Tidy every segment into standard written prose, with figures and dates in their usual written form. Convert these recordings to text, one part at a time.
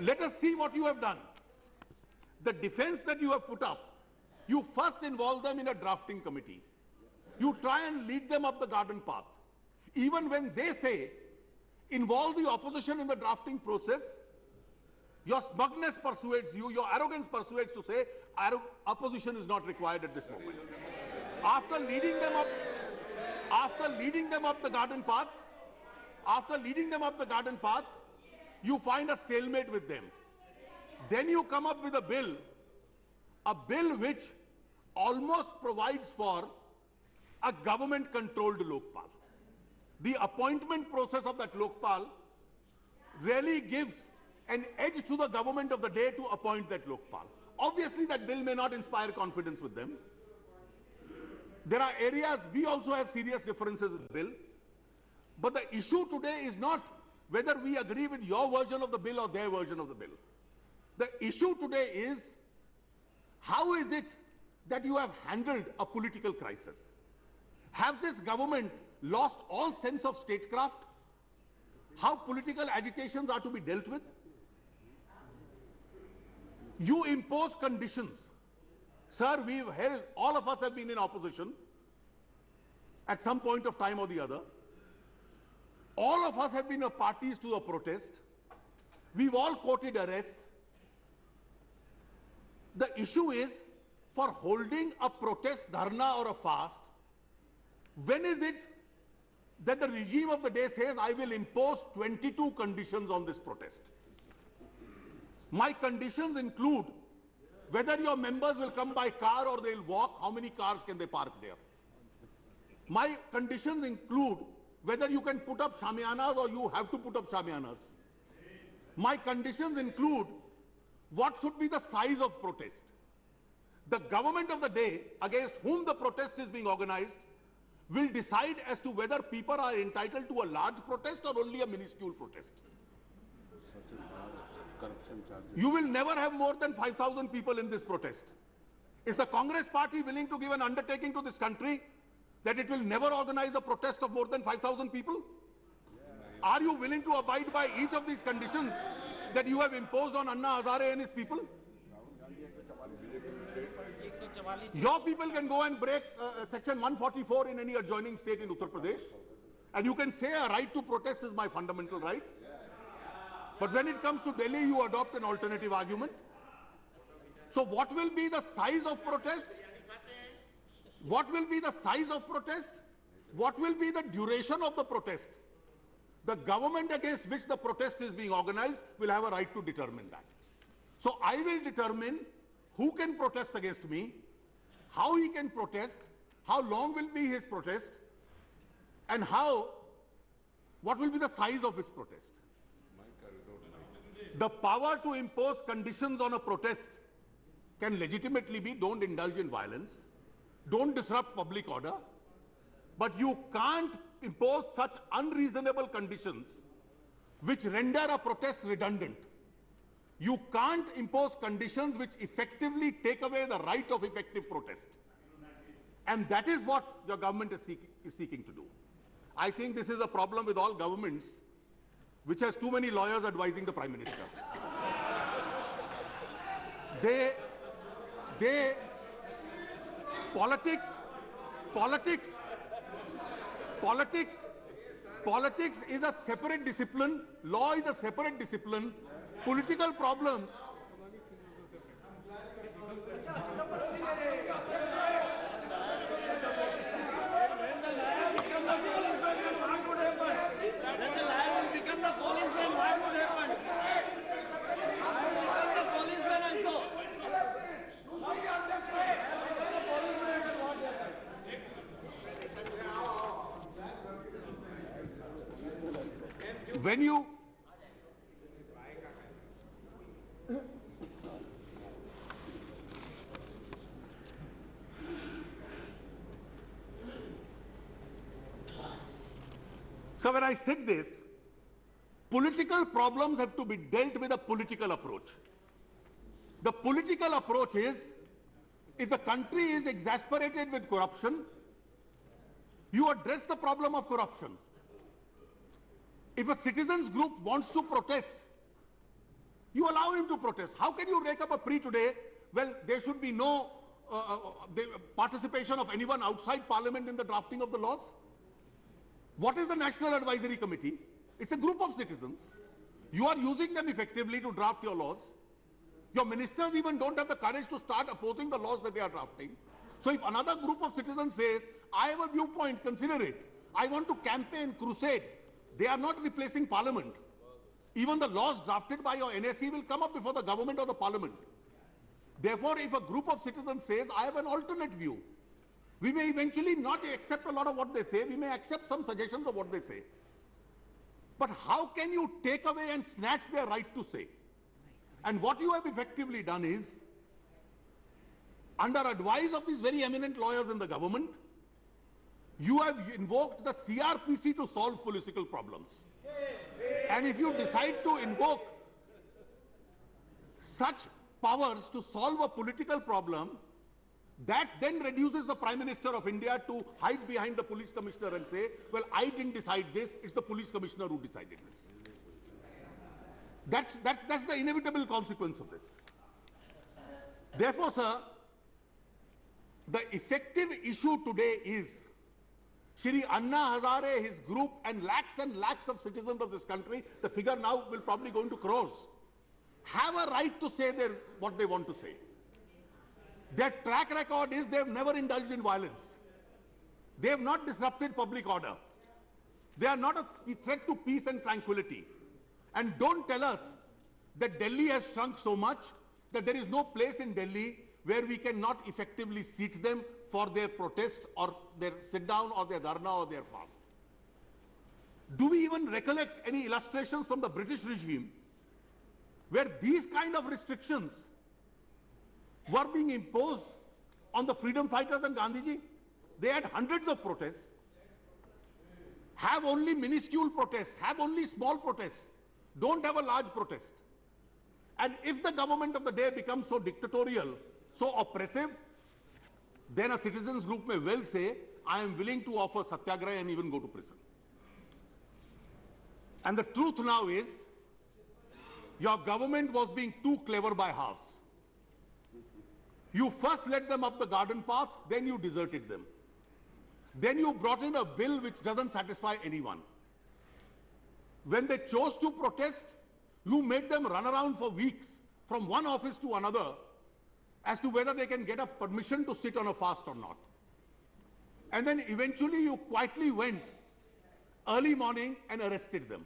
Let us see what you have done. The defense that you have put up, you first involve them in a drafting committee. You try and lead them up the garden path. Even when they say, involve the opposition in the drafting process, your smugness persuades you, your arrogance persuades to say, opposition is not required at this moment. After leading them up the garden path, you find a stalemate with them. Then you come up with a bill which almost provides for a government-controlled Lokpal. The appointment process of that Lokpal really gives an edge to the government of the day to appoint that Lokpal. Obviously, that bill may not inspire confidence with them. There are areas we also have serious differences with the bill. But the issue today is not whether we agree with your version of the bill or their version of the bill. The issue today is, how is it that you have handled a political crisis? Have this government lost all sense of statecraft? How political agitations are to be dealt with? You impose conditions. Sir, all of us have been in opposition at some point of time or the other. All of us have been parties to a protest. We've all quoted arrests. The issue is, for holding a protest, dharna or a fast, when is it that the regime of the day says, I will impose 22 conditions on this protest? My conditions include whether your members will come by car or they'll walk, how many cars can they park there? My conditions include whether you can put up shamianas or you have to put up shamianas. My conditions include what should be the size of protest. The government of the day against whom the protest is being organized will decide as to whether people are entitled to a large protest or only a minuscule protest. You will never have more than 5,000 people in this protest. Is the Congress party willing to give an undertaking to this country that it will never organize a protest of more than 5,000 people? Are you willing to abide by each of these conditions that you have imposed on Anna Hazare and his people? Your people can go and break section 144 in any adjoining state in Uttar Pradesh, and you can say a right to protest is my fundamental right. But when it comes to Delhi, you adopt an alternative argument. So what will be the size of protest? What will be the size of protest? What will be the duration of the protest? The government against which the protest is being organized will have a right to determine that. So I will determine who can protest against me, how he can protest, how long will be his protest, and what will be the size of his protest. The power to impose conditions on a protest can legitimately be, don't indulge in violence, don't disrupt public order, but you can't impose such unreasonable conditions which render a protest redundant. You can't impose conditions which effectively take away the right of effective protest. And that is what your government is seeking to do. I think this is a problem with all governments which has too many lawyers advising the Prime Minister. Politics is a separate discipline. Law is a separate discipline. Political problems. When you So when I said this, political problems have to be dealt with a political approach. The political approach is, if the country is exasperated with corruption, you address the problem of corruption. If a citizens group wants to protest You allow him to protest. How can you rake up a plea today? Well, there should be no participation of anyone outside Parliament in the drafting of the laws. What is the National Advisory Committee? It's a group of citizens. You are using them effectively to draft your laws. Your ministers even don't have the courage to start opposing the laws that they are drafting. So if another group of citizens says, I have a viewpoint, consider it. I want to campaign, crusade. They are not replacing Parliament. Even the laws drafted by your NSE will come up before the government or the Parliament. Therefore, if a group of citizens says, I have an alternate view, we may eventually not accept a lot of what they say. We may accept some suggestions of what they say. But how can you take away and snatch their right to say? And what you have effectively done is, under advice of these very eminent lawyers in the government, you have invoked the CRPC to solve political problems. And if you decide to invoke such powers to solve a political problem, that then reduces the Prime Minister of India to hide behind the police commissioner and say, well, I didn't decide this, it's the police commissioner who decided this. That's the inevitable consequence of this. Therefore, sir, the effective issue today is Shri Anna Hazare, his group, and lakhs of citizens of this country, the figure now will probably go into crores, have a right to say what they want to say. Their track record is they have never indulged in violence. They have not disrupted public order. They are not a threat to peace and tranquility. And don't tell us that Delhi has shrunk so much that there is no place in Delhi where we cannot effectively seat them for their protest or their sit down or their dharna or their fast. Do we even recollect any illustrations from the British regime where these kind of restrictions were being imposed on the freedom fighters and Gandhiji? They had hundreds of protests, have only minuscule protests, have only small protests, don't have a large protest. And if the government of the day becomes so dictatorial, so oppressive, then a citizens group may well say, I am willing to offer satyagraha and even go to prison. And the truth now is, your government was being too clever by halves. You first led them up the garden path, then you deserted them. Then you brought in a bill which doesn't satisfy anyone. When they chose to protest, you made them run around for weeks from one office to another as to whether they can get a permission to sit on a fast or not. And then eventually you quietly went early morning and arrested them.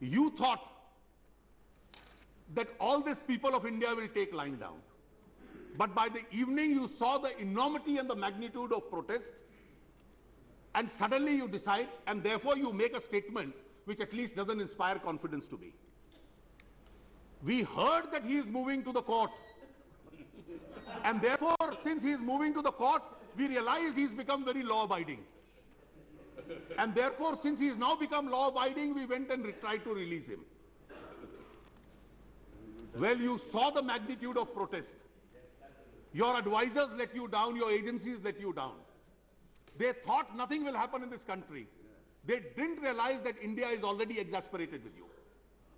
You thought that all these people of India will take lying down. But by the evening you saw the enormity and the magnitude of protest, and suddenly you decide, and therefore you make a statement which at least doesn't inspire confidence to me. We heard that he is moving to the court. And therefore, since he is moving to the court, we realize he's become very law-abiding. And therefore, since he has now become law-abiding, we went and tried to release him. Well, you saw the magnitude of protest. Your advisors let you down, your agencies let you down. They thought nothing will happen in this country. They didn't realize that India is already exasperated with you.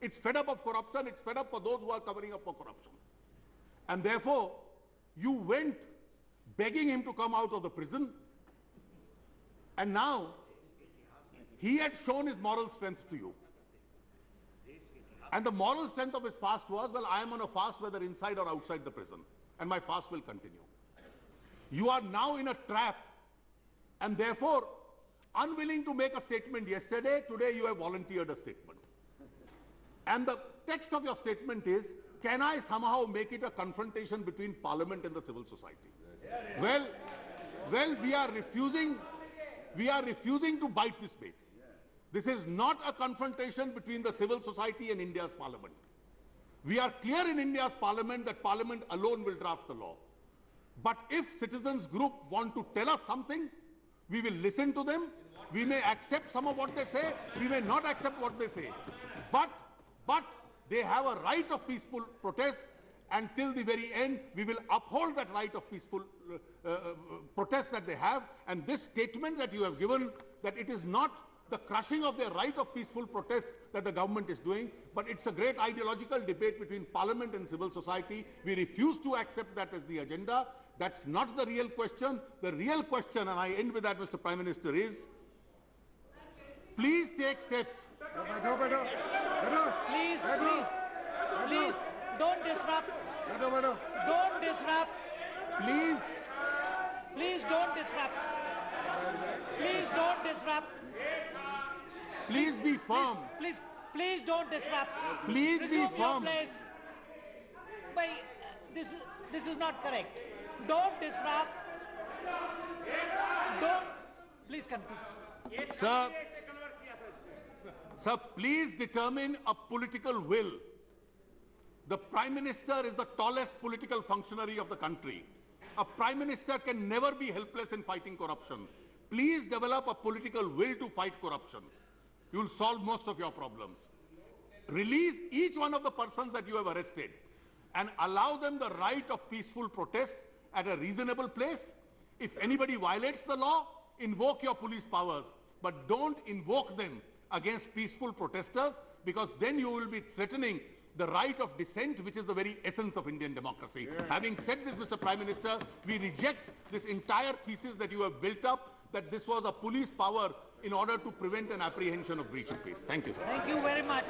It's fed up of corruption, it's fed up for those who are covering up for corruption. And therefore, you went begging him to come out of the prison. And now, he had shown his moral strength to you. And the moral strength of his fast was, well, I am on a fast whether inside or outside the prison. And my fast will continue. You are now in a trap. And therefore, unwilling to make a statement yesterday, today you have volunteered a statement. And the text of your statement is, can I somehow make it a confrontation between Parliament and the civil society? Well, we are refusing to bite this bait. This is not a confrontation between the civil society and India's Parliament. We are clear in India's Parliament that Parliament alone will draft the law. But if citizens group want to tell us something, we will listen to them. We may accept some of what they say. We may not accept what they say. But they have a right of peaceful protest. And till the very end, we will uphold that right of peaceful protest that they have. And this statement that you have given, that it is not the crushing of their right of peaceful protest that the government is doing, but it's a great ideological debate between Parliament and civil society. We refuse to accept that as the agenda. That's not the real question. The real question, and I end with that, Mr. Prime Minister, is please take steps. Please, don't disrupt. Don't disrupt. Please. Please don't disrupt. Please don't disrupt. Please be firm. Please don't disrupt. Please be Resume your firm. place. This is not correct. Don't disrupt. Don't. Please continue. Sir, please determine a political will. The Prime Minister is the tallest political functionary of the country. A Prime Minister can never be helpless in fighting corruption. Please develop a political will to fight corruption. You will solve most of your problems. Release each one of the persons that you have arrested and allow them the right of peaceful protest at a reasonable place. If anybody violates the law, invoke your police powers, but don't invoke them against peaceful protesters, because then you will be threatening the right of dissent, which is the very essence of Indian democracy. Yeah. Having said this, Mr. Prime Minister, we reject this entire thesis that you have built up, that this was a police power in order to prevent an apprehension of breach of peace. Thank you, sir. Thank you very much.